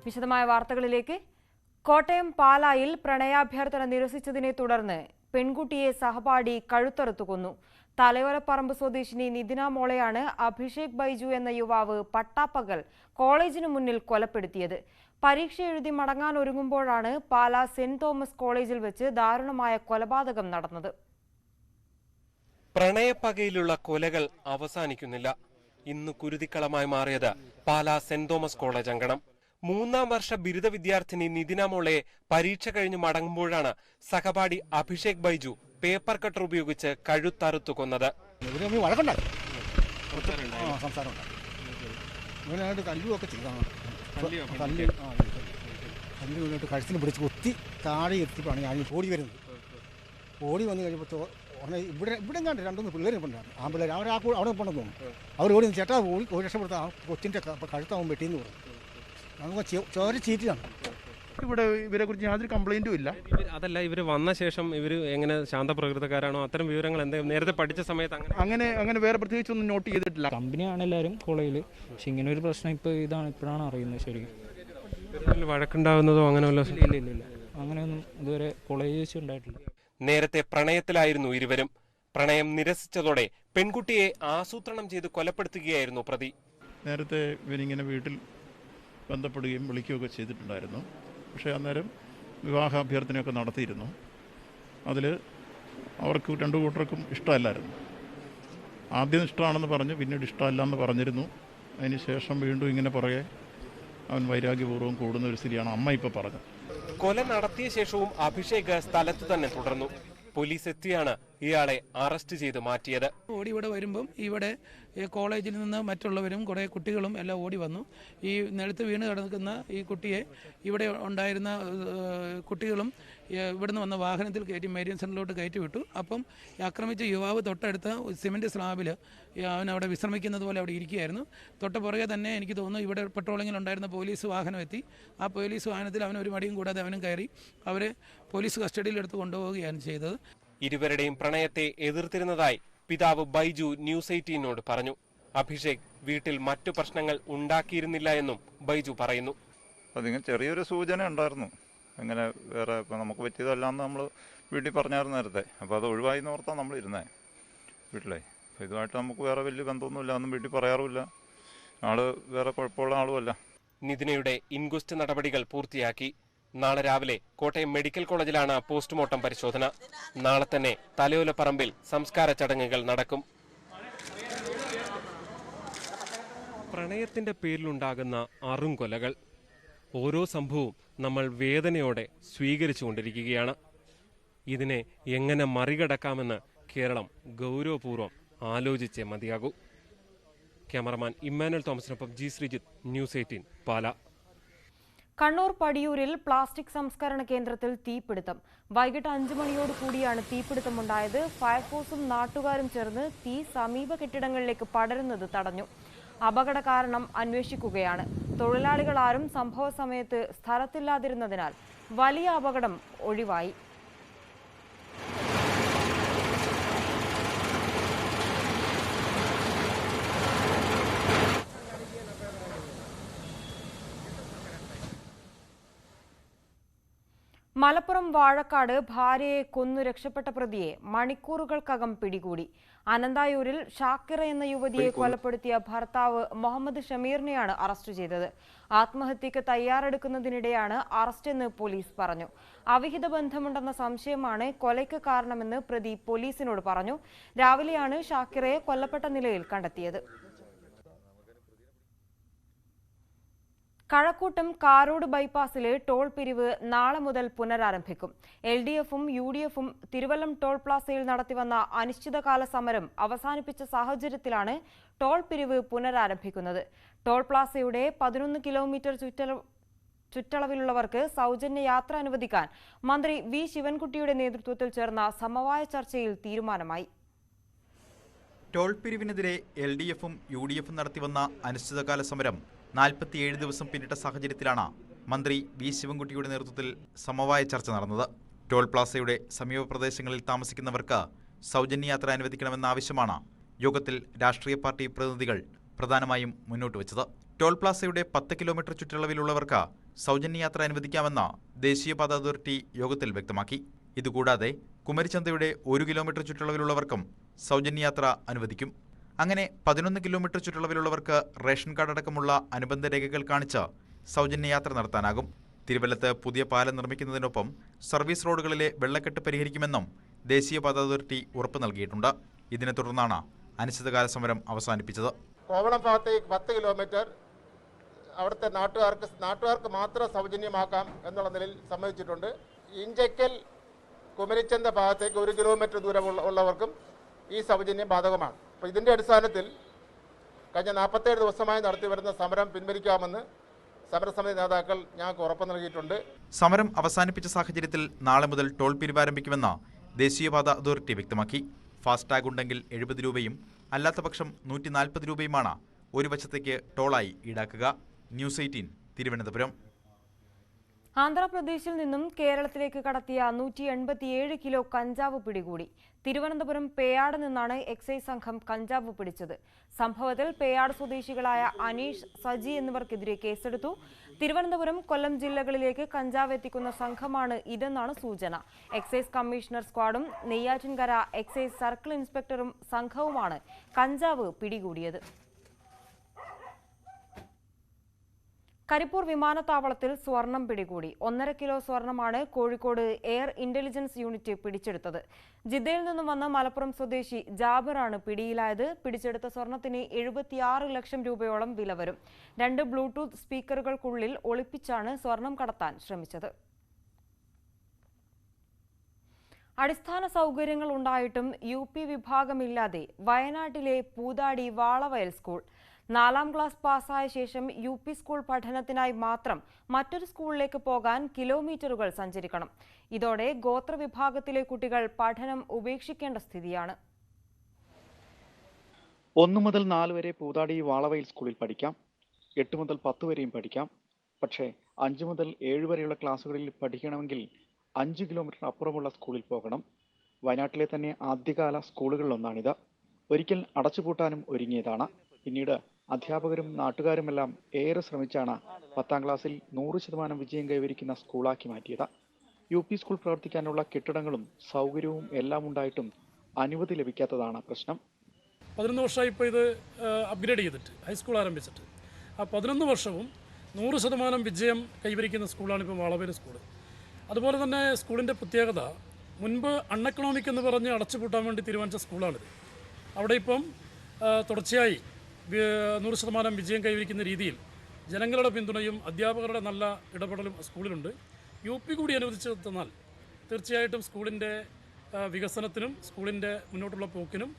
വിശദമായ വാർത്തകളിലേക്ക്. കോട്ടയം പാലായിൽ പ്രണയാഭ്യർത്ഥന നിരസിച്ചതിനെ തുടർന്ന് പെൺകുട്ടിയെ സഹപാഠി കഴുത്തറുത്തു കൊന്നു. തലയോലപ്പറമ്പ് സ്വദേശിനി നിതിന മോളെയാണ് അഭിഷേക് ബൈജു എന്ന യുവാവ് പട്ടാപ്പകൽ കോളേജിനു മുന്നിൽ കൊലപ്പെടുത്തിയത്. പരീക്ഷ എഴുതി മടങ്ങാനൊരുങ്ങുമ്പോഴാണ് പാലാ സെന്റ് തോമസ് കോളേജിൽ വെച്ച് ദാരുണമായ കൊലപാതകം നടന്നത്. പ്രണയപ്പകയിലുള്ള കൊലകൾ അവസാനിക്കുന്നില്ല. ഇന്ന് കുരുതിക്കളമായി മാറിയത് പാലാ സെന്റ് തോമസ് കോളേജ് അങ്കണം. 3ാം വർഷ ബിരുദ വിദ്യാർത്ഥിനി നിതിന മോളെ പരീക്ഷ കഴിഞ്ഞു മടങ്ങുമ്പോഴാണ് സഹപാഠി അഭിഷേക് ബൈജു പേപ്പർ കട്ടർ ഉപയോഗിച്ച് കഴുത്തറുത്തു കൊന്നത്. കഴുത്തിന് പിടിച്ച് കുത്തി താഴെ എത്തിയപ്പോഴാണ് ഞാൻ ഓടി വരുന്നത്. ഓടി വന്നു കഴിയുമ്പോൾ ഇവിടെ കണ്ട് 2-3 പിള്ളേർ ഉണ്ടായിരുന്നു. ആ പിള്ളേർ അവിടെ പോകണമെന്ന് തോന്നുന്നു. അവർ ഓടി ചേട്ടാ ഓടി രക്ഷപ്പെടുത്താം, ആ കൊച്ചിൻ്റെ കഴുത്താവും വെട്ടിയെന്ന് പറഞ്ഞു. നമുക്ക് ചോര ചീറ്റിലാണ്. ഇവിടെ ഇവരെ കുറിച്ച് യാതൊരു കംപ്ലൈന്റും ഇല്ല. അതല്ല, ഇവർ വന്ന ശേഷം ഇവർ എങ്ങനെ ശാന്തപ്രകൃതക്കാരാണോ? അത്തരം വിവരങ്ങൾ നേരത്തെ പഠിച്ച സമയത്ത് അങ്ങനെ വേറെ പ്രത്യേകിച്ച് ഒന്നും നോട്ട് ചെയ്തിട്ടില്ല. കമ്പനിയാണ് എല്ലാവരും കോളേജിൽ. പക്ഷെ ഇങ്ങനെ ഒരു പ്രശ്നം ഇപ്പോഴാണ് അറിയുന്നത്. ശരിക്കും വഴക്കുണ്ടാവുന്നതോ അങ്ങനെ ഇല്ല അങ്ങനെയൊന്നും ഇതുവരെ കോളേജിൽ വെച്ച് ഉണ്ടായിട്ടില്ല. നേരത്തെ പ്രണയത്തിലായിരുന്നു ഇരുവരും. പ്രണയം നിരസിച്ചതോടെ പെൺകുട്ടിയെ ആസൂത്രണം ചെയ്ത് കൊലപ്പെടുത്തുകയായിരുന്നു പ്രതി. നേരത്തെ ഇവരിങ്ങനെ വീട്ടിൽ ബന്ധപ്പെടുകയും വിളിക്കുകയൊക്കെ ചെയ്തിട്ടുണ്ടായിരുന്നു. പക്ഷേ അന്നേരം വിവാഹാഭ്യർത്ഥനയൊക്കെ നടത്തിയിരുന്നു. അതിൽ അവർക്ക് 2 കൂട്ടർക്കും ഇഷ്ടമല്ലായിരുന്നു. ആദ്യം ഇഷ്ടമാണെന്ന് പറഞ്ഞു, പിന്നീട് ഇഷ്ടമല്ല എന്ന് പറഞ്ഞിരുന്നു. അതിന് ശേഷം വീണ്ടും ഇങ്ങനെ പുറകെ അവൻ വൈരാഗ്യപൂർവ്വം കൂടുന്ന ഒരു സ്ഥിതിയാണ് അമ്മ ഇപ്പോൾ പറഞ്ഞത്. കൊല നടത്തിയ ശേഷവും അഭിഷേക് സ്ഥലത്ത് തന്നെ തുടർന്നു. പോലീസ് എത്തിയാണ് ഇയാളെ അറസ്റ്റ് ചെയ്ത് മാറ്റിയത്. ഓടി ഇവിടെ വരുമ്പം ഇവിടെ കോളേജിൽ നിന്ന് മറ്റുള്ളവരും കുറേ കുട്ടികളും എല്ലാം ഓടി വന്നു. ഈ നിലത്ത് വീണ് കിടക്കുന്ന ഈ കുട്ടിയെ ഇവിടെ ഉണ്ടായിരുന്ന കുട്ടികളും ഇവിടുന്ന് വന്ന വാഹനത്തിൽ കയറ്റി മേരിയൻ സെൻ്ററിലോട്ട് കയറ്റി വിട്ടു. അപ്പം ആക്രമിച്ച യുവാവ് തൊട്ടടുത്ത സിമൻറ്റ് സ്ലാബിൽ അവൻ അവിടെ വിശ്രമിക്കുന്നത് പോലെ അവിടെ ഇരിക്കുകയായിരുന്നു. തൊട്ട് പുറകെ തന്നെ എനിക്ക് തോന്നുന്നു ഇവിടെ പെട്രോളിങ്ങിലുണ്ടായിരുന്ന പോലീസ് വാഹനം എത്തി. ആ പോലീസ് വാഹനത്തിൽ അവൻ ഒരു മടിയും കൂടാതെ അവനും കയറി അവരെ പോലീസ് കസ്റ്റഡിയിലെടുത്ത് കൊണ്ടുപോവുകയാണ് ചെയ്തത്. ഇരുവരുടെയും പ്രണയത്തെ എതിർത്തിരുന്നതായി പിതാവ് ബൈജു ന്യൂസ് 18നോട് പറഞ്ഞു. അഭിഷേക് വീട്ടിൽ മറ്റു പ്രശ്നങ്ങൾ ഉണ്ടാക്കിയിരുന്നില്ല എന്നും ബൈജു പറയുന്നു. അതിങ്ങനെ ചെറിയൊരു സൂചന ഉണ്ടായിരുന്നു. അങ്ങനെ വേറെ ഇപ്പം നമുക്ക് പറ്റിയതല്ലാന്ന് നമ്മൾ വീട്ടിൽ പറഞ്ഞായിരുന്നു നേരത്തെ. അപ്പോൾ അത് ഒഴിവായി നോർത്താണ് നമ്മൾ ഇരുന്നേ വീട്ടിലെ. അപ്പോൾ ഇതുമായിട്ട് നമുക്ക് വേറെ വലിയ ബന്ധമൊന്നുമില്ല, ഒന്നും വീട്ടിൽ പറയാറുമില്ല. ആള് വേറെ കുഴപ്പമുള്ള ആളുമല്ല. നിതിനയുടെ ഇൻക്വസ്റ്റ് നടപടികൾ പൂർത്തിയാക്കി. നാളെ രാവിലെ കോട്ടയം മെഡിക്കൽ കോളേജിലാണ് പോസ്റ്റ്മോർട്ടം പരിശോധന. നാളെ തന്നെ തലയോലപ്പറമ്പിൽ സംസ്കാര ചടങ്ങുകൾ നടക്കും. പ്രണയത്തിന്റെ പേരിലുണ്ടാകുന്ന അറുംകൊലകൾ, ഓരോ സംഭവവും നമ്മൾ വേദനയോടെ സ്വീകരിച്ചുകൊണ്ടിരിക്കുകയാണ്. ഇതിനെ എങ്ങനെ മറികടക്കാമെന്ന് കേരളം ഗൗരവപൂർവ്വം ആലോചിച്ചേ മതിയാകൂ. ക്യാമറമാൻ ഇമ്മാനുവൽ തോമസിനൊപ്പം ജി ശ്രീജിത്ത്, ന്യൂസ് 18 പാല. കണ്ണൂർ പടിയൂരിൽ പ്ലാസ്റ്റിക് സംസ്കരണ കേന്ദ്രത്തിൽ തീപിടുത്തം. വൈകിട്ട് 5 മണിയോട് കൂടിയാണ് തീപിടുത്തമുണ്ടായത്. ഫയർഫോഴ്സും നാട്ടുകാരും ചേർന്ന് തീ സമീപ കെട്ടിടങ്ങളിലേക്ക് പടരുന്നത് തടഞ്ഞു. അപകട കാരണം അന്വേഷിക്കുകയാണ്. തൊഴിലാളികൾ ആരും സംഭവ സമയത്ത് സ്ഥലത്തില്ലാതിരുന്നതിനാൽ വലിയ അപകടം ഒഴിവായി. മലപ്പുറം വാഴക്കാട് ഭാര്യയെ കൊന്നു രക്ഷപ്പെട്ട പ്രതിയെ മണിക്കൂറുകൾക്കകം പിടികൂടി. അനന്തായൂരിൽ ഷാക്കിറ എന്ന യുവതിയെ കൊലപ്പെടുത്തിയ ഭർത്താവ് മുഹമ്മദ് ഷമീറിനെയാണ് അറസ്റ്റ് ചെയ്തത്. ആത്മഹത്യക്ക് തയ്യാറെടുക്കുന്നതിനിടെയാണ് അറസ്റ്റെന്ന് പോലീസ് പറഞ്ഞു. അവിഹിത ബന്ധമുണ്ടെന്ന സംശയമാണ് കൊലയ്ക്ക് കാരണമെന്ന് പ്രതി പോലീസിനോട് പറഞ്ഞു. രാവിലെയാണ് ഷാക്കിറയെ കൊല്ലപ്പെട്ട നിലയിൽ കണ്ടെത്തിയത്. കഴക്കൂട്ടം കാരോട് ബൈപ്പാസിലെ ടോൾ പിരിവ് നാളെ മുതൽ പുനരാരംഭിക്കും. LDF-ഉം UDF-ഉം തിരുവല്ലം ടോൾ പ്ലാസയിൽ നടത്തിവന്ന അനിശ്ചിതകാല സമരം അവസാനിപ്പിച്ച സാഹചര്യത്തിലാണ് ടോൾ പിരിവ് പുനരാരംഭിക്കുന്നത്. ടോൾ പ്ലാസയുടെ 11 കിലോമീറ്റർ ചുറ്റളവിലുള്ളവർക്ക് സൗജന്യ യാത്ര അനുവദിക്കാൻ മന്ത്രി വി ശിവൻകുട്ടിയുടെ നേതൃത്വത്തിൽ ചേർന്ന സമവായ ചർച്ചയിൽ തീരുമാനമായി. ടോൾ പിരിവിനെതിരെ LDF-ഉം UDF-ഉം നടത്തിവന്ന അനിശ്ചിതകാല സമരം 47 ദിവസം പിന്നിട്ട സാഹചര്യത്തിലാണ് മന്ത്രി വി ശിവൻകുട്ടിയുടെ നേതൃത്വത്തിൽ സമവായ ചർച്ച നടന്നത്. ടോൾ പ്ലാസയുടെ സമീപ പ്രദേശങ്ങളിൽ താമസിക്കുന്നവർക്ക് സൗജന്യ യാത്ര അനുവദിക്കണമെന്ന ആവശ്യമാണ് യോഗത്തിൽ രാഷ്ട്രീയ പാർട്ടി പ്രതിനിധികൾ പ്രധാനമായും മുന്നോട്ട് വെച്ചത്. ടോൾ പ്ലാസയുടെ 10 കിലോമീറ്റർ ചുറ്റളവിലുള്ളവർക്ക് സൗജന്യ യാത്ര അനുവദിക്കാമെന്ന് ദേശീയപാത അതോറിറ്റി യോഗത്തിൽ വ്യക്തമാക്കി. ഇതുകൂടാതെ കുമരിച്ചന്തയുടെ 1 കിലോമീറ്റർ ചുറ്റളവിലുള്ളവർക്കും സൗജന്യ യാത്ര അനുവദിക്കും. അങ്ങനെ 11 കിലോമീറ്റർ ചുറ്റളവിലുള്ളവർക്ക് റേഷൻ കാർഡ് അടക്കമുള്ള അനുബന്ധ രേഖകൾ കാണിച്ച് സൗജന്യ യാത്ര നടത്താനാകും. തിരുവല്ലത്ത് പുതിയ പാലം നിർമ്മിക്കുന്നതിനൊപ്പം സർവീസ് റോഡുകളിലെ വെള്ളക്കെട്ട് പരിഹരിക്കുമെന്നും ദേശീയപാത അതോറിറ്റി ഉറപ്പ് നൽകിയിട്ടുണ്ട്. ഇതിനെ തുടർന്നാണ് അനിശ്ചിതകാല സമരം അവസാനിപ്പിച്ചത്. കോവളം ഭാഗത്തേക്ക് 10 കിലോമീറ്റർ അവിടുത്തെ നാട്ടുകാർക്ക് മാത്രം സൗജന്യമാക്കാം എന്നുള്ള നിലയിൽ സമ്മതിച്ചിട്ടുണ്ട്. ഇഞ്ചക്കൽ കുമരിച്ചന്ത ഭാഗത്തേക്ക് 1 കിലോമീറ്റർ ദൂരം ഉള്ളവർക്കും ഈ സൗജന്യം ബാധകമാണ്. അപ്പോൾ ഇതിൻ്റെ അടിസ്ഥാനത്തിൽ കഴിഞ്ഞ 47 ദിവസമായി നടത്തിവരുന്ന സമരം പിൻവലിക്കാമെന്ന് സമരസമിതി നേതാക്കൾ ഞങ്ങൾക്ക് ഉറപ്പ് നൽകിയിട്ടുണ്ട്. സമരം അവസാനിപ്പിച്ച സാഹചര്യത്തിൽ നാളെ മുതൽ ടോൾ പിരിവ് ആരംഭിക്കുമെന്ന് ദേശീയപാത അതോറിറ്റി വ്യക്തമാക്കി. ഫാസ്ടാഗ് ഉണ്ടെങ്കിൽ 70 രൂപയും അല്ലാത്തപക്ഷം 140 രൂപയുമാണ് ഒരു വശത്തേക്ക് ടോളായി ഈടാക്കുക. ന്യൂസ് 18 തിരുവനന്തപുരം. ആന്ധ്രാപ്രദേശിൽ നിന്നും കേരളത്തിലേക്ക് കടത്തിയ 187 കിലോ കഞ്ചാവ് പിടികൂടി. തിരുവനന്തപുരം പേയാട് നിന്നാണ് എക്സൈസ് സംഘം കഞ്ചാവ് പിടിച്ചത്. സംഭവത്തിൽ പേയാട് സ്വദേശികളായ അനീഷ്, സജി എന്നിവർക്കെതിരെ കേസെടുത്തു. തിരുവനന്തപുരം, കൊല്ലം ജില്ലകളിലേക്ക് കഞ്ചാവ് എത്തിക്കുന്ന സംഘമാണ് ഇതെന്നാണ് സൂചന. എക്സൈസ് കമ്മീഷണർ സ്ക്വാഡും നെയ്യാറ്റിൻകര എക്സൈസ് സർക്കിൾ ഇൻസ്പെക്ടറും സംഘവുമാണ് കഞ്ചാവ് പിടികൂടിയത്. കരിപ്പൂർ വിമാനത്താവളത്തിൽ സ്വർണം പിടികൂടി. 1.5 കിലോ സ്വർണമാണ് കോഴിക്കോട് എയർ ഇന്റലിജൻസ് യൂണിറ്റ് പിടിച്ചെടുത്തത്. ജിദ്ദയിൽ നിന്നും വന്ന മലപ്പുറം സ്വദേശി ജാബിറാണ് പിടിയിലായത്. പിടിച്ചെടുത്ത സ്വർണത്തിന് 76 ലക്ഷം രൂപയോളം വില വരും. 2 ബ്ലൂടൂത്ത് സ്പീക്കറുകൾക്കുള്ളിൽ ഒളിപ്പിച്ചാണ് സ്വർണം കടത്താൻ ശ്രമിച്ചത്. അടിസ്ഥാന സൗകര്യങ്ങൾ ഉണ്ടായിട്ടും UP വിഭാഗമില്ലാതെ വയനാട്ടിലെ പൂതാടി വാളവയൽ സ്കൂൾ. 4ാം ക്ലാസ് പാസ്സായ ശേഷം UP സ്കൂൾ പഠനത്തിനായി മാത്രം മറ്റൊരു സ്കൂളിലേക്ക് പോകാൻ കിലോമീറ്ററുകൾ സഞ്ചരിക്കണം. ഇതോടെ ഗോത്രവിഭാഗത്തിലെ കുട്ടികൾ പഠനം ഉപേക്ഷിക്കേണ്ട സ്ഥിതിയാണ്. 1 മുതൽ 4 വരെ പൂതാടി വാളവയൽ സ്കൂളിൽ പഠിക്കാം. 8 മുതൽ 10 വരെയും പഠിക്കാം. പക്ഷേ 5 മുതൽ 7 വരെയുള്ള ക്ലാസ്സുകളിൽ പഠിക്കണമെങ്കിൽ 5 കിലോമീറ്റർ അപ്പുറമുള്ള സ്കൂളിൽ പോകണം. വയനാട്ടിലെ തന്നെ ആദ്യകാല സ്കൂളുകളിലൊന്നാണിത്. ഒരിക്കൽ അടച്ചുപൂട്ടാനും ഒരുങ്ങിയതാണ്. പിന്നീട് അധ്യാപകരും നാട്ടുകാരുമെല്ലാം ഏറെ ശ്രമിച്ചാണ് 10ാം ക്ലാസ്സിൽ 100% വിജയം കൈവരിക്കുന്ന സ്കൂളാക്കി മാറ്റിയത്. UP സ്കൂൾ പ്രവർത്തിക്കാനുള്ള കെട്ടിടങ്ങളും സൗകര്യവും എല്ലാം ഉണ്ടായിട്ടും അനുമതി ലഭിക്കാത്തതാണ് പ്രശ്നം. 11 വർഷമായി ഇപ്പോൾ ഇത് അപ്ഗ്രേഡ് ചെയ്തിട്ട് ഹൈസ്കൂൾ ആരംഭിച്ചിട്ട്. ആ 11 വർഷവും 100% വിജയം കൈവരിക്കുന്ന സ്കൂളാണ് ഇപ്പോൾ വാളവയൽ സ്കൂൾ. അതുപോലെ തന്നെ സ്കൂളിൻ്റെ പ്രത്യേകത, മുൻപ് അൺഎക്കണോമിക് എന്ന് പറഞ്ഞ് അടച്ചുപൂട്ടാൻ വേണ്ടി തീരുമാനിച്ച സ്കൂളാണിത്. അവിടെ ഇപ്പം തുടർച്ചയായി 100% വിജയം കൈവരിക്കുന്ന രീതിയിൽ ജനങ്ങളുടെ പിന്തുണയും അധ്യാപകരുടെ നല്ല ഇടപെടലും സ്കൂളിലുണ്ട്. UP കൂടി അനുവദിച്ചു തന്നാൽ തീർച്ചയായിട്ടും സ്കൂളിൻ്റെ വികസനത്തിനും സ്കൂളിൻ്റെ മുന്നോട്ടുള്ള പോക്കിനും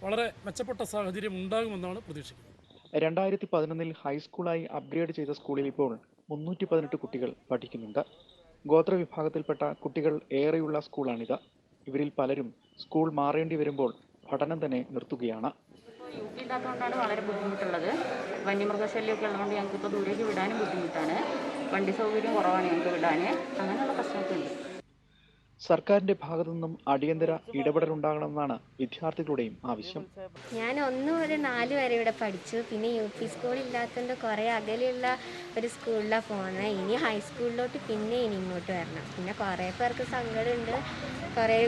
വളരെ മെച്ചപ്പെട്ട സാഹചര്യം ഉണ്ടാകുമെന്നാണ് പ്രതീക്ഷിക്കുന്നത്. 2011 ഹൈസ്കൂളായി അപ്ഗ്രേഡ് ചെയ്ത സ്കൂളിൽ ഇപ്പോൾ 318 കുട്ടികൾ പഠിക്കുന്നുണ്ട്. ഗോത്രവിഭാഗത്തിൽപ്പെട്ട കുട്ടികൾ ഏറെയുള്ള സ്കൂളാണിത്. ഇവരിൽ പലരും സ്കൂൾ മാറേണ്ടി വരുമ്പോൾ പഠനം തന്നെ നിർത്തുകയാണ്. UP ഇല്ലാത്തതുകൊണ്ടാണ് വളരെ ബുദ്ധിമുട്ടുള്ളത്. വന്യമൃഗശല്യമൊക്കെ ഉള്ളതുകൊണ്ട് ഞങ്ങൾക്ക് ഇപ്പോൾ ദൂരേക്ക് വിടാനും ബുദ്ധിമുട്ടാണ്. വണ്ടി സൗകര്യം കുറവാണ് ഞങ്ങൾക്ക് വിടാൻ. അങ്ങനെയുള്ള പ്രശ്നമൊക്കെ ഉണ്ട്. സർക്കാരിന്റെ ഭാഗത്തു നിന്നും അടിയന്തര ഇടപെടലുണ്ടാകണമെന്നാണ് വിദ്യാർത്ഥികളുടെയും ആവശ്യം. ഞാൻ 1 മുതൽ 4 വരെ ഇവിടെ പഠിച്ചു. പിന്നെ UP സ്കൂൾ ഇല്ലാത്തതുകൊണ്ട് കുറേ അകലെയുള്ള ഒരു സ്കൂളിലാണ് പോകുന്നത്. ഇനി ഹൈസ്കൂളിലോട്ട് പിന്നെ ഇങ്ങോട്ട് വരണം. പിന്നെ കുറേ പേർക്ക് സങ്കടമുണ്ട്. കുറേ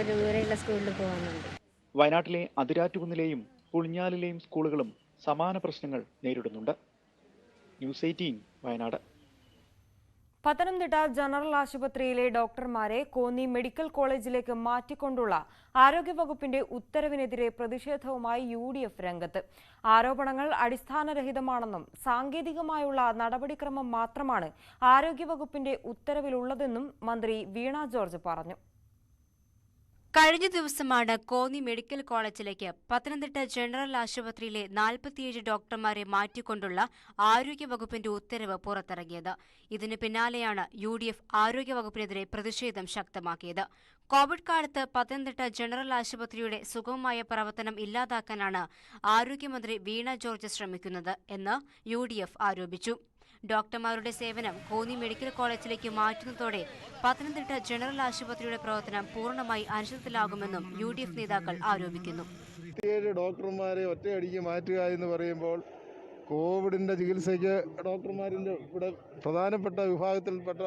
ദൂരെയുള്ള സ്കൂളിൽ പോകുന്നുണ്ട്. വയനാട്ടിലെ അതിരാറ്റുകുന്നിലെയും പുളിഞ്ഞാലിലെയും സ്കൂളുകളും സമാന പ്രശ്നങ്ങൾ നേരിടുന്നുണ്ട്. ന്യൂസ് 18 വയനാട്. പത്തനംതിട്ട ജനറൽ ആശുപത്രിയിലെ ഡോക്ടർമാരെ കോന്നി മെഡിക്കൽ കോളേജിലേക്ക് മാറ്റിക്കൊണ്ടുള്ള ആരോഗ്യവകുപ്പിന്റെ ഉത്തരവിനെതിരെ പ്രതിഷേധവുമായി UDF രംഗത്ത്. ആരോപണങ്ങൾ അടിസ്ഥാനരഹിതമാണെന്നും സാങ്കേതികമായുള്ള നടപടിക്രമം മാത്രമാണ് ആരോഗ്യവകുപ്പിന്റെ ഉത്തരവിലുള്ളതെന്നും മന്ത്രി വീണ ജോർജ് പറഞ്ഞു. കഴിഞ്ഞ ദിവസമാണ് കോന്നി മെഡിക്കൽ കോളേജിലേക്ക് പത്തനംതിട്ട ജനറൽ ആശുപത്രിയിലെ 47 ഡോക്ടർമാരെ മാറ്റിക്കൊണ്ടുള്ള ആരോഗ്യവകുപ്പിന്റെ ഉത്തരവ് പുറത്തിറങ്ങിയത്. ഇതിനു പിന്നാലെയാണ് UDF ആരോഗ്യവകുപ്പിനെതിരെ പ്രതിഷേധം ശക്തമാക്കിയത്. കോവിഡ് കാലത്ത് പത്തനംതിട്ട ജനറൽ ആശുപത്രിയുടെ സുഗമമായ പ്രവർത്തനം ഇല്ലാതാക്കാനാണ് ആരോഗ്യമന്ത്രി വീണ ജോർജ് ശ്രമിക്കുന്നത് എന്ന് UDF ആരോപിച്ചു. ഡോക്ടർമാരുടെ സേവനം കോന്നി മെഡിക്കൽ കോളേജിലേക്ക് മാറ്റുന്നതോടെ പത്തനംതിട്ട ജനറൽ ആശുപത്രിയുടെ പ്രവർത്തനം പൂർണ്ണമായി അനിശ്ചിതത്തിലാകുമെന്നും UDF നേതാക്കൾ ആരോപിക്കുന്നു. 7 ഡോക്ടർമാരെ ഒറ്റയടിക്ക് മാറ്റുക എന്ന് പറയുമ്പോൾ കോവിഡിൻ്റെ ചികിത്സയ്ക്ക് ഡോക്ടർമാരിൻ്റെ ഇവിടെ പ്രധാനപ്പെട്ട വിഭാഗത്തിൽപ്പെട്ട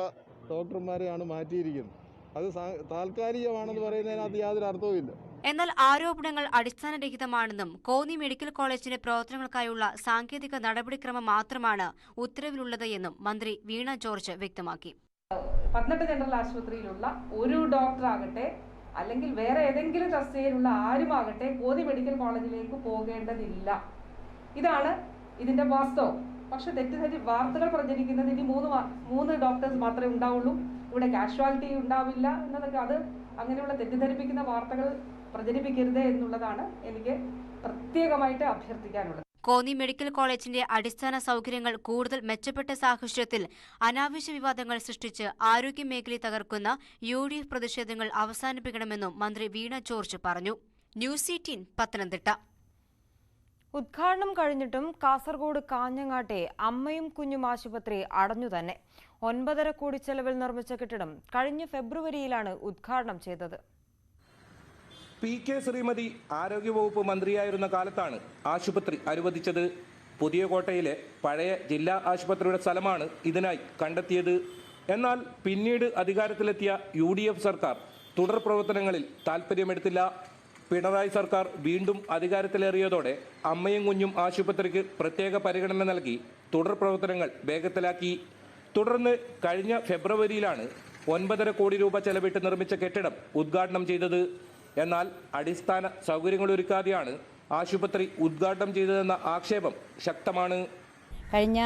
ഡോക്ടർമാരെയാണ് മാറ്റിയിരിക്കുന്നത്. അത് താൽക്കാലികമാണെന്ന് പറയുന്നതിനകത്ത് യാതൊരു അർത്ഥവുമില്ല. എന്നാൽ ആരോപണങ്ങൾ അടിസ്ഥാനരഹിതമാണെന്നും കോന്നി മെഡിക്കൽ കോളേജിന്റെ പ്രവർത്തനങ്ങൾക്കായുള്ള സാങ്കേതിക നടപടിക്രമം മാത്രമാണ് ഉത്തരവിലുള്ളത് എന്നും മന്ത്രി വീണ ജോർജ് വ്യക്തമാക്കി. പത്തനംതിട്ട ജനറൽ ആശുപത്രിയിലുള്ള ഒരു ഡോക്ടറാകട്ടെ അല്ലെങ്കിൽ വേറെ ഏതെങ്കിലും തസ്തികയിലുള്ള ആരുമാകട്ടെ കോന്നി മെഡിക്കൽ കോളേജിലേക്ക് പോകേണ്ടതില്ല. ഇതാണ് ഇതിന്റെ വാസ്തവം. പക്ഷെ വാർത്തകൾ പ്രചരിക്കുന്നത് ഇനി മൂന്ന് ഡോക്ടേഴ്സ് മാത്രമേ ഉണ്ടാവുള്ളൂ, ഇവിടെ കാഷ്വാലിറ്റി ഉണ്ടാവില്ല എന്നതൊക്കെ, അത് അങ്ങനെയുള്ള തെറ്റിദ്ധരിപ്പിക്കുന്ന വാർത്തകൾ പ്രചരിപ്പിക്കരുത് എന്നുള്ളതാണ് എനിക്ക് പ്രത്യേകമായിട്ട് അഭ്യർത്ഥിക്കാനുള്ളത്. കോന്നി മെഡിക്കൽ കോളേജിന്റെ അടിസ്ഥാന സൗകര്യങ്ങൾ കൂടുതൽ മെച്ചപ്പെട്ട സാഹചര്യത്തിൽ അനാവശ്യ വിവാദങ്ങൾ സൃഷ്ടിച്ച് ആരോഗ്യ മേഖലയെ തകർക്കുന്ന UDF പ്രതിഷേധങ്ങൾ അവസാനിപ്പിക്കണമെന്നും മന്ത്രി വീണ ജോർജ് പറഞ്ഞു. ന്യൂസ് 18 പത്തനംതിട്ട. ഉദ്ഘാടനം കഴിഞ്ഞിട്ടും കാസർഗോഡ് കാഞ്ഞങ്ങാട്ടെ അമ്മയും കുഞ്ഞും ആശുപത്രി അടഞ്ഞു തന്നെ. 9.5 കോടി ചെലവിൽ നിർമ്മിച്ച കെട്ടിടം കഴിഞ്ഞ ഫെബ്രുവരിയിലാണ് ഉദ്ഘാടനം ചെയ്തത്. PK ശ്രീമതി ആരോഗ്യവകുപ്പ് മന്ത്രിയായിരുന്ന കാലത്താണ് ആശുപത്രി അനുവദിച്ചത്. പുതിയ കോട്ടയിലെ പഴയ ജില്ലാ ആശുപത്രിയുടെ സ്ഥലമാണ് ഇതിനായി കണ്ടെത്തിയത്. എന്നാൽ പിന്നീട് അധികാരത്തിലെത്തിയ UDF സർക്കാർ തുടർ പ്രവർത്തനങ്ങളിൽ താൽപ്പര്യമെടുത്തില്ല. പിണറായി സർക്കാർ വീണ്ടും അധികാരത്തിലേറിയതോടെ അമ്മയും കുഞ്ഞും ആശുപത്രിക്ക് പ്രത്യേക പരിഗണന നൽകി തുടർ പ്രവർത്തനങ്ങൾ വേഗത്തിലാക്കി. തുടർന്ന് കഴിഞ്ഞ ഫെബ്രുവരിയിലാണ് 9.5 കോടി രൂപ ചെലവിട്ട് നിർമ്മിച്ച കെട്ടിടം ഉദ്ഘാടനം ചെയ്തത്. എന്നാൽ അടിസ്ഥാന സൗകര്യങ്ങളൊരുക്കാതെയാണ് ആശുപത്രി ഉദ്ഘാടനം ചെയ്തതെന്ന ആക്ഷേപം ശക്തമാണ്. കഴിഞ്ഞ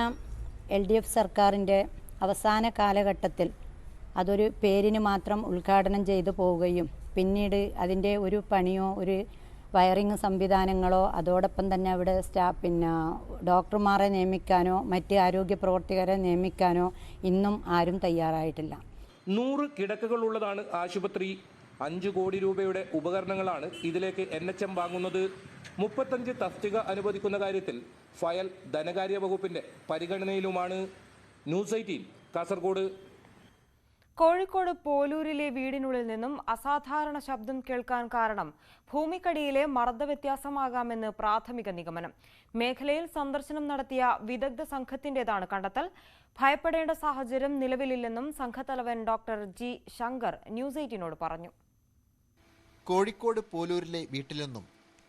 LDF സർക്കാരിൻ്റെ അവസാന കാലഘട്ടത്തിൽ അതൊരു പേരിന് മാത്രം ഉദ്ഘാടനം ചെയ്തു പോവുകയും പിന്നീട് അതിൻ്റെ ഒരു പണിയോ ഒരു വയറിംഗ് സംവിധാനങ്ങളോ അതോടൊപ്പം തന്നെ അവിടെ ഡോക്ടർമാരെ നിയമിക്കാനോ മറ്റ് ആരോഗ്യ പ്രവർത്തകരെ നിയമിക്കാനോ ഇന്നും ആരും തയ്യാറായിട്ടില്ല. 100 കിടക്കകളുള്ളതാണ് ആശുപത്രി. 5 കോടി രൂപയുടെ ഉപകരണങ്ങളാണ് ഇതിലേക്ക് NHM വാങ്ങുന്നത്. 35 തസ്തിക അനുവദിക്കുന്ന കാര്യത്തിൽ ഫയൽ ധനകാര്യ വകുപ്പിന്റെ പരിഗണനയിലുമാണ്. ന്യൂസ് 18 കാസർഗോഡ്. കോഴിക്കോട് പോലൂരിലെ വീടിനുള്ളിൽ നിന്നും അസാധാരണ ശബ്ദം കേൾക്കാൻ കാരണം ഭൂമിക്കടിയിലെ മർദ്ദവ്യത്യാസമാകാമെന്ന് പ്രാഥമിക നിഗമനം. മേഖലയിൽ സന്ദർശനം നടത്തിയ വിദഗ്ധ സംഘത്തിന്റേതാണ് കണ്ടെത്തൽ. ഭയപ്പെടേണ്ട സാഹചര്യം നിലവിലില്ലെന്നും സംഘത്തലവൻ ഡോക്ടർ G. ശങ്കർ ന്യൂസ് 18നോട് പറഞ്ഞു. കോഴിക്കോട് പോലൂരിലെ വീട്ടിൽ നിന്നും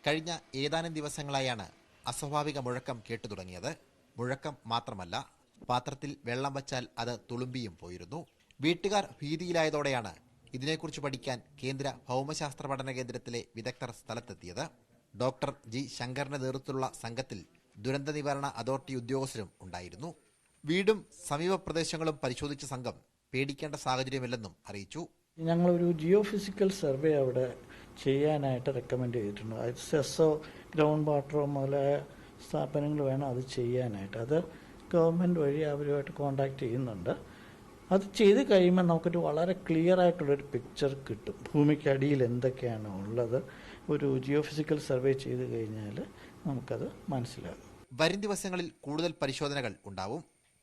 കഴിഞ്ഞ ഏതാനും ദിവസങ്ങളായാണ് അസ്വാഭാവിക മുഴക്കം കേട്ടു തുടങ്ങിയത്. മുഴക്കം മാത്രമല്ല, പാത്രത്തിൽ വെള്ളം വച്ചാൽ അത് തുളുമ്പിയും പോയിരുന്നു. വീട്ടുകാർ ഭീതിയിലായതോടെയാണ് ഇതിനെക്കുറിച്ച് പഠിക്കാൻ കേന്ദ്ര ഭൗമശാസ്ത്ര പഠന കേന്ദ്രത്തിലെ വിദഗ്ധർ സ്ഥലത്തെത്തിയത്. Doctor G. ശങ്കറിന്റെ നേതൃത്വത്തിലുള്ള സംഘത്തിൽ ദുരന്ത നിവാരണ അതോറിറ്റി ഉദ്യോഗസ്ഥരും ഉണ്ടായിരുന്നു. വീടും സമീപ പ്രദേശങ്ങളും പരിശോധിച്ച സംഘം പേടിക്കേണ്ട സാഹചര്യമില്ലെന്നും അറിയിച്ചു. ഞങ്ങളൊരു ജിയോഫിസിക്കൽ സർവേ അവിടെ ചെയ്യാനായിട്ട് റെക്കമെൻഡ് ചെയ്തിട്ടുണ്ട്. അത് സെസ്സോ ഗ്രൗണ്ട് വാട്ടറോ മുതലായ സ്ഥാപനങ്ങൾ വേണം അത് ചെയ്യാനായിട്ട്. അത് ഗവൺമെൻറ് വഴി അവരുമായിട്ട് കോണ്ടാക്ട് ചെയ്യുന്നുണ്ട്. അത് ചെയ്ത് കഴിയുമ്പോൾ നമുക്കൊരു വളരെ ക്ലിയർ ആയിട്ടുള്ളൊരു പിക്ചർ കിട്ടും. ഭൂമിക്കടിയിൽ എന്തൊക്കെയാണ് ഉള്ളത് ഒരു ജിയോഫിസിക്കൽ സർവേ ചെയ്ത് കഴിഞ്ഞാൽ നമുക്കത് മനസ്സിലാകും. വരും ദിവസങ്ങളിൽ കൂടുതൽ പരിശോധനകൾ ഉണ്ടാവും.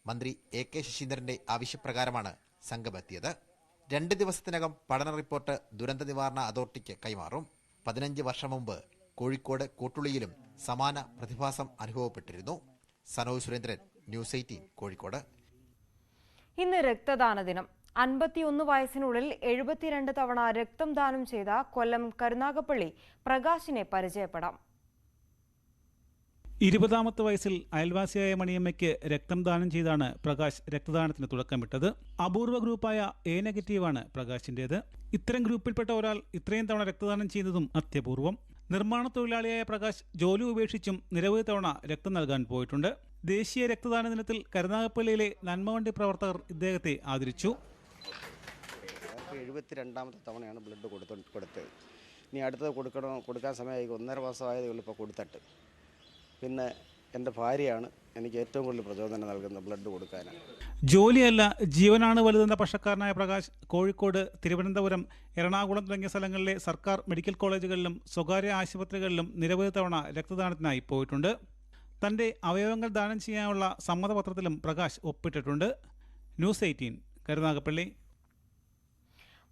മന്ത്രി AK ശശീന്ദ്രന്റെ ആവശ്യപ്രകാരമാണ് സംഘമെത്തിയത്. 2 ദിവസത്തിനകം പഠന റിപ്പോർട്ട് ദുരന്ത നിവാരണ അതോറിറ്റിക്ക് കൈമാറും. 15 വർഷം മുമ്പ് കോഴിക്കോട് കൂട്ടുളിയിലും സമാന പ്രതിഭാസം അനുഭവപ്പെട്ടിരുന്നു. സനോജ് സുരേന്ദ്രൻ, ന്യൂസ് 18 കോഴിക്കോട്. ഇന്ന് രക്തദാന ദിനം. 51 വയസ്സിനുള്ളിൽ 72 തവണ രക്തം ദാനം ചെയ്ത കൊല്ലം കരുനാഗപ്പള്ളി പ്രകാശിനെ പരിചയപ്പെടാം. 20ാമത്തെ വയസ്സിൽ അയൽവാസിയായ മണിയമ്മയ്ക്ക് രക്തം ദാനം ചെയ്താണ് പ്രകാശ് രക്തദാനത്തിന് തുടക്കമിട്ടത്. അപൂർവ ഗ്രൂപ്പായ A നെഗറ്റീവാണ് പ്രകാശിൻ്റേത്. ഇത്തരം ഗ്രൂപ്പിൽപ്പെട്ട ഒരാൾ ഇത്രയും തവണ രക്തദാനം ചെയ്യുന്നതും അത്യപൂർവം. നിർമ്മാണ തൊഴിലാളിയായ പ്രകാശ് ജോലി ഉപേക്ഷിച്ചും നിരവധി തവണ രക്തം നൽകാൻ പോയിട്ടുണ്ട്. ദേശീയ രക്തദാന ദിനത്തിൽ കരുനാഗപ്പള്ളിയിലെ നന്മവണ്ടി പ്രവർത്തകർ ഇദ്ദേഹത്തെ ആദരിച്ചു. 72ാമത്തെ തവണയാണ് ബ്ലഡ് കൊടുത്തത്. ഇനി അടുത്തത് കൊടുക്കാൻ സമയമായി 1.5 മാസമായതേ ഉള്ളൂ ഇപ്പോൾ കൊടുത്തിട്ട്. പിന്നെ എൻ്റെ ഭാര്യയാണ് എനിക്ക് ഏറ്റവും കൂടുതൽ പ്രചോദനം നൽകുന്നത് ബ്ലഡ് കൊടുക്കാനാണ്. ജോലിയല്ല ജീവനാണ് വലുതെന്ന പക്ഷക്കാരനായ പ്രകാശ് കോഴിക്കോട്, തിരുവനന്തപുരം, എറണാകുളം തുടങ്ങിയ സ്ഥലങ്ങളിലെ സർക്കാർ മെഡിക്കൽ കോളേജുകളിലും സ്വകാര്യ ആശുപത്രികളിലും നിരവധി തവണ രക്തദാനത്തിനായി പോയിട്ടുണ്ട്. തൻ്റെ അവയവങ്ങൾ ദാനം ചെയ്യാനുള്ള സമ്മതപത്രത്തിലും പ്രകാശ് ഒപ്പിട്ടിട്ടുണ്ട്. ന്യൂസ് 18 കരുനാഗപ്പള്ളി.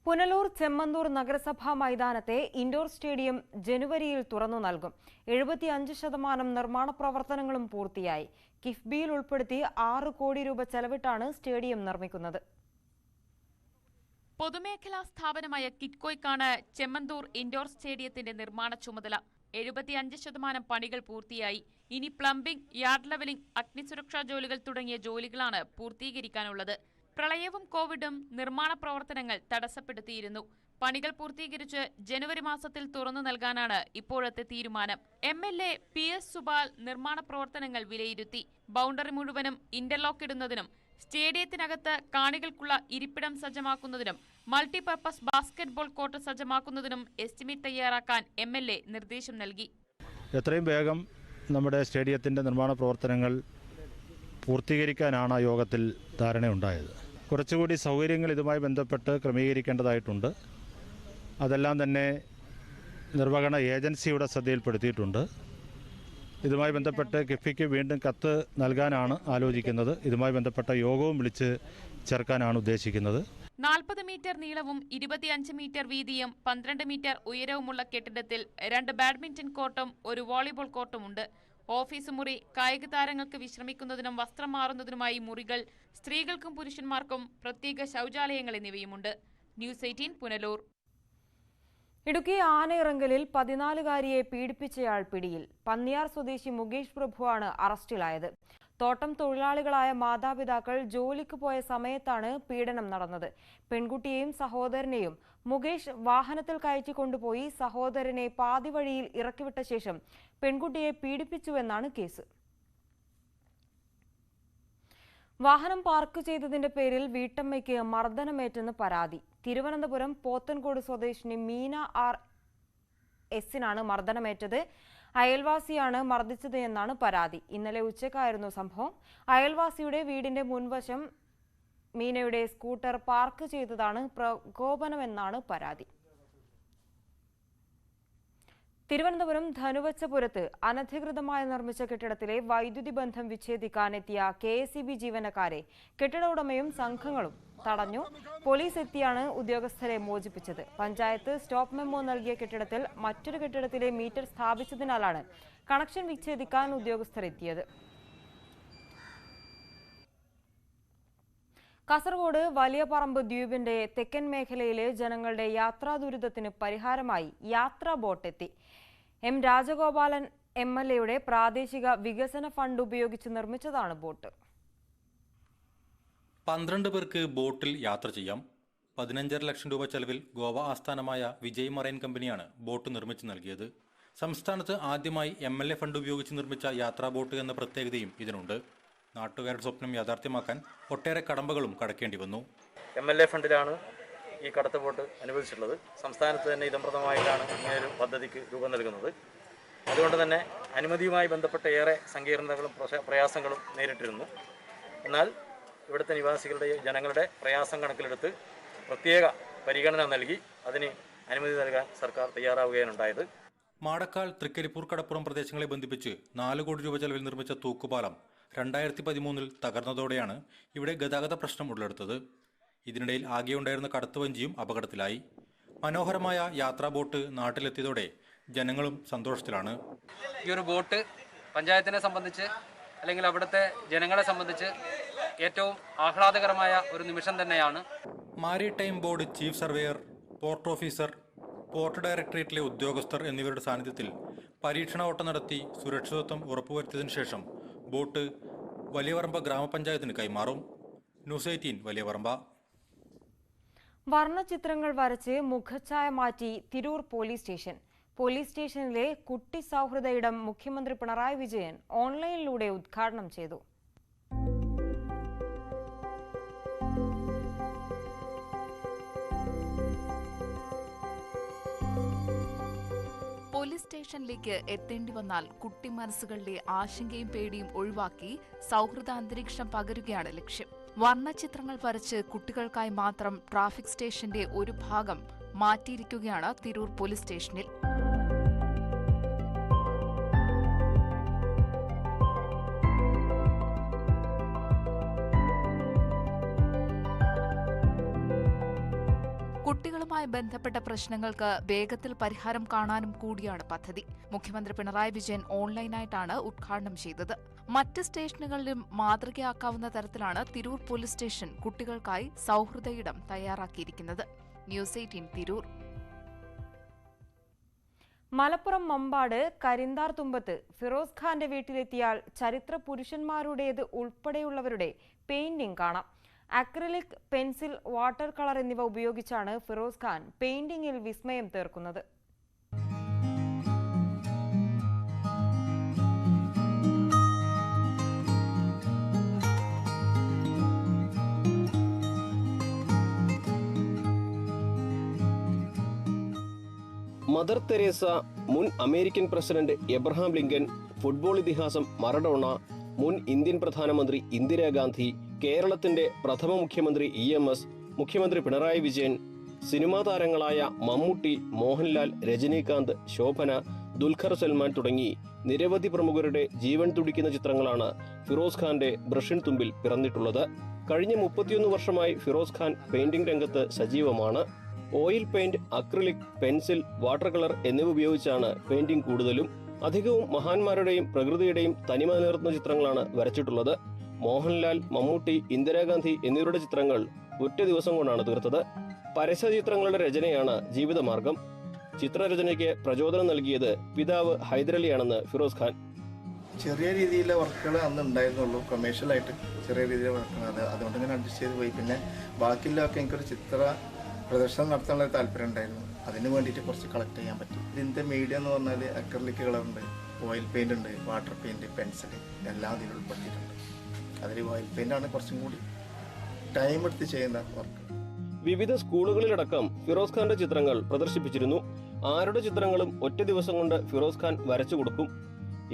പുനലൂർ ചെമ്മന്തൂർ നഗരസഭാ മൈതാനത്തെ ഇൻഡോർ സ്റ്റേഡിയം ജനുവരിയിൽ തുറന്നു നൽകും. 75% നിർമ്മാണ പ്രവർത്തനങ്ങളും പൂർത്തിയായി. കിഫ്ബിയിൽ ഉൾപ്പെടുത്തി 6 കോടി രൂപ ചെലവിട്ടാണ് സ്റ്റേഡിയം നിർമ്മിക്കുന്നത്. പൊതുമേഖലാ സ്ഥാപനമായ കിറ്റ്കോയ്ക്കാണ് ചെമ്മന്തൂർ ഇൻഡോർ സ്റ്റേഡിയത്തിന്റെ നിർമ്മാണ ചുമതല. 75% പണികൾ പൂർത്തിയായി. ഇനി പ്ലംബിംഗ്, യാർഡ് ലെവലിംഗ്, അഗ്നിസുരക്ഷാ ജോലികൾ തുടങ്ങിയ ജോലികളാണ് പൂർത്തീകരിക്കാനുള്ളത്. പ്രളയവും കോവിഡും നിർമ്മാണ പ്രവർത്തനങ്ങൾ തടസ്സപ്പെടുത്തിയിരുന്നു. പണികൾ പൂർത്തീകരിച്ച് ജനുവരി മാസത്തിൽ തുറന്നു നൽകാനാണ് ഇപ്പോഴത്തെ തീരുമാനം. MLA PS സുബാൽ നിർമ്മാണ പ്രവർത്തനങ്ങൾ വിലയിരുത്തി. ബൗണ്ടറി മുഴുവനും ഇന്റർലോക്ക് ഇടുന്നതിനും സ്റ്റേഡിയത്തിനകത്ത് കാണികൾക്കുള്ള ഇരിപ്പിടം സജ്ജമാക്കുന്നതിനും മൾട്ടിപർപ്പസ് ബാസ്കറ്റ്ബോൾ കോർട്ട് സജ്ജമാക്കുന്നതിനും എസ്റ്റിമേറ്റ് തയ്യാറാക്കാൻ MLA നിർദ്ദേശം നൽകി. എത്രയും വേഗം നമ്മുടെ സ്റ്റേഡിയത്തിൻ്റെ നിർമ്മാണ പ്രവർത്തനങ്ങൾ പൂർത്തീകരിക്കാനാണ് ആ യോഗത്തിൽ ധാരണയുണ്ടായത്. കുറച്ചുകൂടി സൗകര്യങ്ങൾ ഇതുമായി ബന്ധപ്പെട്ട് ക്രമീകരിക്കേണ്ടതായിട്ടുണ്ട്. അതെല്ലാം തന്നെ നിർവഹണ ഏജൻസിയുടെ ശ്രദ്ധയിൽപ്പെടുത്തിയിട്ടുണ്ട്. ഇതുമായി ബന്ധപ്പെട്ട് കിഫ്ബിക്ക് വീണ്ടും കത്ത് നൽകാനാണ് ആലോചിക്കുന്നത്. ഇതുമായി ബന്ധപ്പെട്ട യോഗവും വിളിച്ച് ചേർക്കാനാണ് ഉദ്ദേശിക്കുന്നത്. 40 മീറ്റർ നീളവും 25 മീറ്റർ വീതിയും 12 മീറ്റർ ഉയരവുമുള്ള കെട്ടിടത്തിൽ 2 ബാഡ്മിന്റൺ കോർട്ടും 1 വോളിബോൾ കോർട്ടുമുണ്ട്. ഓഫീസ് മുറി, കായിക താരങ്ങൾക്ക് വിശ്രമിക്കുന്നതിനും വസ്ത്രം മാറുന്നതിനുമായി മുറികൾ, സ്ത്രീകൾക്കും പുരുഷന്മാർക്കും പ്രത്യേക ശൗചാലയങ്ങൾ എന്നിവയുമുണ്ട്. ന്യൂസ് 18 പുനലൂർ. ഇടുക്കി ആനയിറങ്കലിൽ 14-കാരിയെ പീഡിപ്പിച്ചയാൾ പിടിയിൽ. പന്നിയാർ സ്വദേശി മുകേഷ് പ്രഭുവാണ് അറസ്റ്റിലായത്. തോട്ടം തൊഴിലാളികളായ മാതാപിതാക്കൾ ജോലിക്ക് പോയ സമയത്താണ് പീഡനം നടന്നത്. പെൺകുട്ടിയെയും സഹോദരനെയും മുകേഷ് വാഹനത്തിൽ കയറ്റിക്കൊണ്ടുപോയി സഹോദരനെ പാതി വഴിയിൽ ഇറക്കിവിട്ട ശേഷം പെൺകുട്ടിയെ പീഡിപ്പിച്ചുവെന്നാണ് കേസ്. വാഹനം പാർക്ക് ചെയ്തതിന്റെ പേരിൽ വീട്ടമ്മയ്ക്ക് മർദ്ദനമേറ്റെന്ന് പരാതി. തിരുവനന്തപുരം പോത്തൻകോട് സ്വദേശിനി മീന RS-നാണ് മർദ്ദനമേറ്റത്. അയൽവാസിയാണ് മർദ്ദിച്ചത് എന്നാണ് പരാതി. ഇന്നലെ ഉച്ചയ്ക്കായിരുന്നു സംഭവം. അയൽവാസിയുടെ വീടിന്റെ മുൻവശം മീനയുടെ സ്കൂട്ടർ പാർക്ക് ചെയ്തതാണ് പ്രകോപനമെന്നാണ് പരാതി. തിരുവനന്തപുരം ധനുവച്ചപുരത്ത് അനധികൃതമായി നിർമ്മിച്ച കെട്ടിടത്തിലെ വൈദ്യുതി ബന്ധം വിച്ഛേദിക്കാനെത്തിയ KSEB ജീവനക്കാരെ കെട്ടിട ഉടമയും സംഘങ്ങളും തടഞ്ഞു. പോലീസ് എത്തിയാണ് ഉദ്യോഗസ്ഥരെ മോചിപ്പിച്ചത്. പഞ്ചായത്ത് സ്റ്റോപ്പ് മെമ്മോ നൽകിയ കെട്ടിടത്തിൽ മറ്റൊരു കെട്ടിടത്തിലെ മീറ്റർ സ്ഥാപിച്ചതിനാലാണ് കണക്ഷൻ വിച്ഛേദിക്കാൻ ഉദ്യോഗസ്ഥർ എത്തിയത്. കാസർഗോഡ് വലിയ പറമ്പ് ദ്വീപിന്റെ തെക്കൻ മേഖലയിലെ ജനങ്ങളുടെ യാത്രാ ദുരിതത്തിന് പരിഹാരമായി യാത്രാ ബോട്ട് എത്തി. M രാജഗോപാലൻ MLA-യുടെ പ്രാദേശിക വികസന ഫണ്ട് ഉപയോഗിച്ച് നിർമ്മിച്ചതാണ് ബോട്ട്. 12 പേർക്ക് ബോട്ടിൽ യാത്ര ചെയ്യാം. 15.5 ലക്ഷം രൂപ ചെലവിൽ ഗോവ ആസ്ഥാനമായ വിജയ് മറൈൻ കമ്പനിയാണ് ബോട്ട് നിർമ്മിച്ചു നൽകിയത്. സംസ്ഥാനത്ത് ആദ്യമായി MLA ഫണ്ട് ഉപയോഗിച്ച് നിർമ്മിച്ച യാത്രാ ബോട്ട് എന്ന പ്രത്യേകതയും ഇതിനുണ്ട്. നാട്ടുകാരുടെ സ്വപ്നം യാഥാർത്ഥ്യമാക്കാൻ ഒട്ടേറെ കടമ്പകളും കടക്കേണ്ടി വന്നു. MLA ഫണ്ടിലാണ് ഈ കടത്ത് ബോട്ട് അനുവദിച്ചിട്ടുള്ളത്. സംസ്ഥാനത്ത് തന്നെ ഇതംപ്രദമായിട്ടാണ് ഇങ്ങനെയൊരു പദ്ധതിക്ക് രൂപം നൽകുന്നത്. അതുകൊണ്ട് തന്നെ അനുമതിയുമായി ബന്ധപ്പെട്ട ഏറെ സങ്കീർണതകളും പ്രയാസങ്ങളും നേരിട്ടിരുന്നു. എന്നാൽ ഇവിടുത്തെ നിവാസികളുടെ ജനങ്ങളുടെ പ്രയാസം കണക്കിലെടുത്ത് പ്രത്യേക പരിഗണന നൽകി അതിന് അനുമതി നൽകാൻ സർക്കാർ തയ്യാറാവുകയാണുണ്ടായത്. മാടക്കാൽ, തൃക്കരിപ്പൂർ, കടപ്പുറം പ്രദേശങ്ങളെ ബന്ധിപ്പിച്ച് 4 കോടി രൂപ ചെലവിൽ നിർമ്മിച്ച തൂക്കുപാലം 2013 തകർന്നതോടെയാണ് ഇവിടെ ഗതാഗത പ്രശ്നം ഉടലെടുത്തത്. ഇതിനിടയിൽ ആകെയുണ്ടായിരുന്ന കടത്തുവഞ്ചിയും അപകടത്തിലായി. മനോഹരമായ യാത്രാ ബോട്ട് നാട്ടിലെത്തിയതോടെ ജനങ്ങളും സന്തോഷത്തിലാണ്. ഈ ഒരു ബോട്ട് പഞ്ചായത്തിനെ സംബന്ധിച്ച് അല്ലെങ്കിൽ അവിടുത്തെ ജനങ്ങളെ സംബന്ധിച്ച് ഏറ്റവും ആഹ്ലാദകരമായ ഒരു നിമിഷം തന്നെയാണ്. Maritime board chief surveyor, port officer, port ഡയറക്ടറേറ്റിലെ ഉദ്യോഗസ്ഥർ എന്നിവരുടെ സാന്നിധ്യത്തിൽ പരീക്ഷണ ഓട്ടം നടത്തി സുരക്ഷിതത്വം ഉറപ്പുവരുത്തിയതിനു ശേഷം ബോട്ട് വലിയപറമ്പ ഗ്രാമപഞ്ചായത്തിന് കൈമാറും. ന്യൂസ് 18 വലിയപറമ്പ. വർണ്ണചിത്രങ്ങൾ വരച്ച് മുഖച്ഛായ മാറ്റി തിരൂർ പോലീസ് സ്റ്റേഷൻ. പോലീസ് സ്റ്റേഷനിലെ കുട്ടി സൗഹൃദ ഇടം മുഖ്യമന്ത്രി പിണറായി വിജയൻ ഓൺലൈനിലൂടെ ഉദ്ഘാടനം ചെയ്തു. പോലീസ് സ്റ്റേഷനിലേക്ക് എത്തേണ്ടി വന്നാൽ കുട്ടി മനസ്സുകളുടെ ആശങ്കയും പേടിയും ഒഴിവാക്കി സൗഹൃദ അന്തരീക്ഷം പകരുകയാണ് ലക്ഷ്യം. വർണ്ണചിത്രങ്ങൾ വരച്ച് കുട്ടികൾക്കായി മാത്രം ട്രാഫിക് സ്റ്റേഷന്റെ ഒരു ഭാഗം മാറ്റിയിരിക്കുകയാണ് തിരൂർ പോലീസ് സ്റ്റേഷനിൽ. കുട്ടികളും സ്കൂളുമായി ബന്ധപ്പെട്ട പ്രശ്നങ്ങൾക്ക് വേഗത്തിൽ പരിഹാരം കാണാനും കൂടിയാണ് പദ്ധതി. മുഖ്യമന്ത്രി പിണറായി വിജയൻ ഓൺലൈനായിട്ടാണ് ഉദ്ഘാടനം ചെയ്തത്. മറ്റ് സ്റ്റേഷനുകളിലും മാതൃകയാക്കാവുന്ന തരത്തിലാണ് തിരൂർ പോലീസ് സ്റ്റേഷൻ കുട്ടികൾക്കായി സൗഹൃദ ഇടം തയ്യാറാക്കിയിരിക്കുന്നത്. ന്യൂസ് 18 തിരൂർ. മലപ്പുറം മമ്പാട് കരിന്താർ തുമ്പത്ത് ഫിറോസ് ഖാന്റെ വീട്ടിലെത്തിയാൽ ചരിത്ര പുരുഷന്മാരുടേത് ഉൾപ്പെടെയുള്ളവരുടെ പെയിന്റിംഗ് കാണാം. അക്രിലിക്, പെൻസിൽ, വാട്ടർ കളർ എന്നിവ ഉപയോഗിച്ചാണ് ഫിറോസ് ഖാൻ പെയിന്റിംഗിൽ വിസ്മയം തീർക്കുന്നത്. മദർ തെരേസ, മുൻ American president Abraham Lincoln, football ഇതിഹാസം മറഡോണ, മുൻ ഇന്ത്യൻ പ്രധാനമന്ത്രി ഇന്ദിരാഗാന്ധി, കേരളത്തിന്റെ പ്രഥമ മുഖ്യമന്ത്രി EMS, മുഖ്യമന്ത്രി പിണറായി വിജയൻ, സിനിമാ താരങ്ങളായ മമ്മൂട്ടി, മോഹൻലാൽ, രജനീകാന്ത്, ശോഭന, ദുൽഖർ സൽമാൻ തുടങ്ങി നിരവധി പ്രമുഖരുടെ ജീവൻ തുടിക്കുന്ന ചിത്രങ്ങളാണ് ഫിറോസ് ഖാന്റെ ബ്രഷിൻ തുമ്പിൽ പിറന്നിട്ടുള്ളത്. കഴിഞ്ഞ 31 വർഷമായി ഫിറോസ് ഖാൻ പെയിന്റിംഗ് രംഗത്ത് സജീവമാണ്. Oil paint, acrylic, pencil, water colour എന്നിവ ഉപയോഗിച്ചാണ് പെയിന്റിംഗ് കൂടുതലും. അധികവും മഹാന്മാരുടെയും പ്രകൃതിയുടെയും തനിമ നിലനിർത്തുന്ന ചിത്രങ്ങളാണ് വരച്ചിട്ടുള്ളത്. മോഹൻലാൽ, മമ്മൂട്ടി, ഇന്ദിരാഗാന്ധി എന്നിവരുടെ ചിത്രങ്ങൾ ഒറ്റ ദിവസം കൊണ്ടാണ് തീർത്തത്. പരസ്യ ചിത്രങ്ങളുടെ രചനയാണ് ജീവിതമാർഗം. ചിത്രരചനയ്ക്ക് പ്രചോദനം നൽകിയത് പിതാവ് ഹൈദരലിയാണെന്ന് ഫിറോസ് ഖാൻ. ചെറിയ രീതിയിലെ വർക്കുകൾ അന്ന് ഉണ്ടായിരുന്നുള്ളൂ, കൊമേഴ്ഷ്യലായിട്ട് ചെറിയ രീതിയിലെ വർക്കുകൾ. അതുകൊണ്ട് ഇങ്ങനെ അഡ്ജസ്റ്റ് ചെയ്ത് പോയി. പിന്നെ ബാക്കിയുള്ളതൊക്കെ എനിക്കൊരു ചിത്ര പ്രദർശനം നടത്താനുള്ള താല്പര്യം ഉണ്ടായിരുന്നു. അതിന് വേണ്ടിയിട്ട് കുറച്ച് കളക്ട് ചെയ്യാൻ പറ്റും. ഇതിൻ്റെ മീഡിയ എന്ന് പറഞ്ഞാൽ അക്രിലിക് കളറുണ്ട്, ഓയിൽ പെയിന്റ് ഉണ്ട്, വാട്ടർ പെയിന്റ്, പെൻസിൽ എല്ലാം അതിൽ ഉൾപ്പെടുത്തിയിട്ടുണ്ട്. അതിൽ ഓയിൽ പെയിന്റ് ആണ് കുറച്ചും കൂടി ടൈം എടുത്ത് ചെയ്യുന്ന വർക്ക്. വിവിധ സ്കൂളുകളിലടക്കം ഫിറോസ് ഖാന്റെ ചിത്രങ്ങൾ പ്രദർശിപ്പിച്ചിരുന്നു. ആരുടെ ചിത്രങ്ങളും ഒറ്റ ദിവസം കൊണ്ട് ഫിറോസ് ഖാൻ വരച്ചു കൊടുക്കും.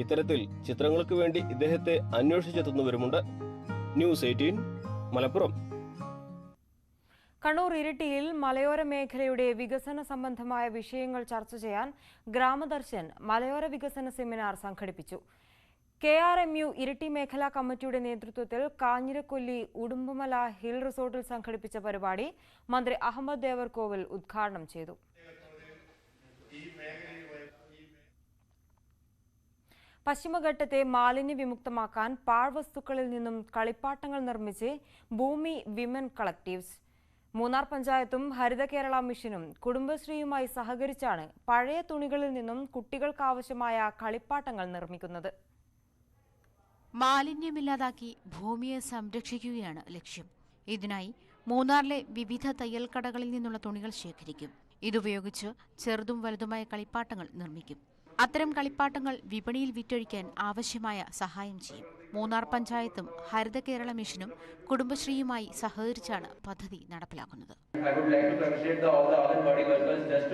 ഇത്തരത്തിൽ ചിത്രങ്ങൾക്ക് വേണ്ടി ഇദ്ദേഹത്തെ അന്വേഷിച്ചെത്തുന്നവരുമുണ്ട്. ന്യൂസ് 18 മലപ്പുറം. കണ്ണൂർ ഇരിട്ടിയിൽ മലയോര മേഖലയുടെ വികസന സംബന്ധമായ വിഷയങ്ങൾ ചർച്ച ചെയ്യാൻ ഗ്രാമദർശൻ മലയോര വികസന സെമിനാർ സംഘടിപ്പിച്ചു. KRMU ഇരിട്ടി മേഖലാ കമ്മിറ്റിയുടെ നേതൃത്വത്തിൽ കാഞ്ഞിരക്കൊല്ലി ഉടുമ്പുമല ഹിൽ റിസോർട്ടിൽ സംഘടിപ്പിച്ച പരിപാടി മന്ത്രി അഹമ്മദ് ദേവർകോവിൽ ഉദ്ഘാടനം ചെയ്തു. പശ്ചിമഘട്ടത്തെ മാലിന്യ വിമുക്തമാക്കാൻ പാഴ്വസ്തുക്കളിൽ നിന്നും കളിപ്പാട്ടങ്ങൾ നിർമ്മിച്ച് ഭൂമി വിമൻ കളക്ടീവ്സ്. മൂന്നാർ പഞ്ചായത്തും ഹരിത കേരള മിഷനും കുടുംബശ്രീയുമായി സഹകരിച്ചാണ് പഴയ തുണികളിൽ നിന്നും കുട്ടികൾക്കാവശ്യമായ കളിപ്പാട്ടങ്ങൾ നിർമ്മിക്കുന്നത്. മാലിന്യമില്ലാതാക്കി ഭൂമിയെ സംരക്ഷിക്കുകയാണ് ലക്ഷ്യം. ഇതിനായി മൂന്നാറിലെ വിവിധ തയ്യൽ കടകളിൽ നിന്നുള്ള തുണികൾ ശേഖരിക്കും. ഇതുപയോഗിച്ച് ചെറുതും വലുതുമായ കളിപ്പാട്ടങ്ങൾ നിർമ്മിക്കും. അത്തരം കളിപ്പാട്ടങ്ങൾ വിപണിയിൽ വിറ്റഴിക്കാൻ ആവശ്യമായ സഹായം ചെയ്യും. മൂന്നാർ പഞ്ചായത്തും ഹരിത കേരള മിഷനും കുടുംബശ്രീയുമായി സഹകരിച്ചാണ് പദ്ധതി നടപ്പിലാക്കുന്നത്.